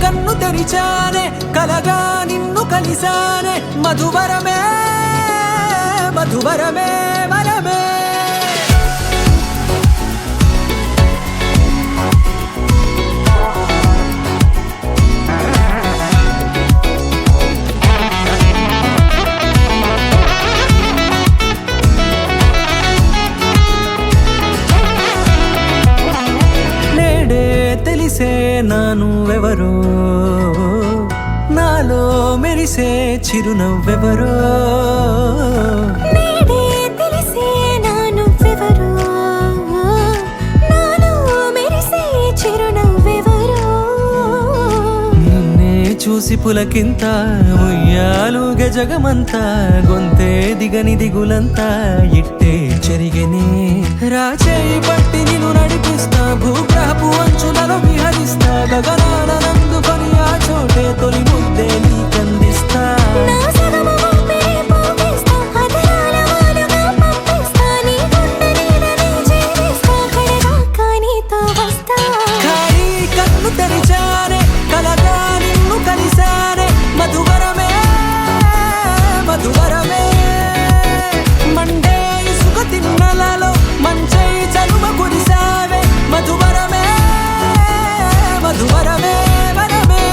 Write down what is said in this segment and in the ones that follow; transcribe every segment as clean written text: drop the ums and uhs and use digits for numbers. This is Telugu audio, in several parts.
కన్ను తెరిచానే కలగా నిన్ను కలిసానే మధువరమే మధువరమే వరమే తెలిసే నానువెవరో నాలో మెరిసే చిరునవ్వెవరో నేడే తెలిసే నానువెవరో నాలో మెరిసే చిరునవ్వెవరో నిన్నే చూసి పులకింత ఉయ్యాలుగే జగమంతా గొంతే దిగని దిగులంతా ఇట్టే చెరిగెనే రాచేయి పట్టి నిన్ను నడిపిస్తా భూగ్రహపు అంచులలో విహరిస్తా గగనాన నందుకొని ఆ చోటే తొలి ముద్దే నీకందిస్తా నా సగము ఊపిరి పోగిస్తా అదరాల వాలుగా పంపిస్తా నీ గుండె నీడనే చేరిస్తా కడదాకా నీతో వస్తా ఖాళీ కన్ను తెరిచానే కలగా నిన్ను కలిసానే మధువరమే మధువరమే మండే ఇసుక తిన్నలలో మంచై చలువ కురిసావే మధువరమే మధువరమే వరమే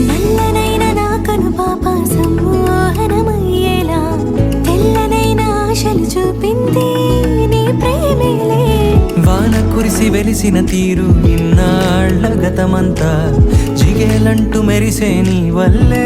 నల్లనైన నా కనుపాప సమ్మోహనమయ్యేలా తెల్లనైన ఆశలు చూపింది నీ ప్రేమేలే వాన కురిసి వెలిసిన తీరు ఇన్నాళ్ల గతమంతా జిగేలంటూ మెరిసే నీ వల్లే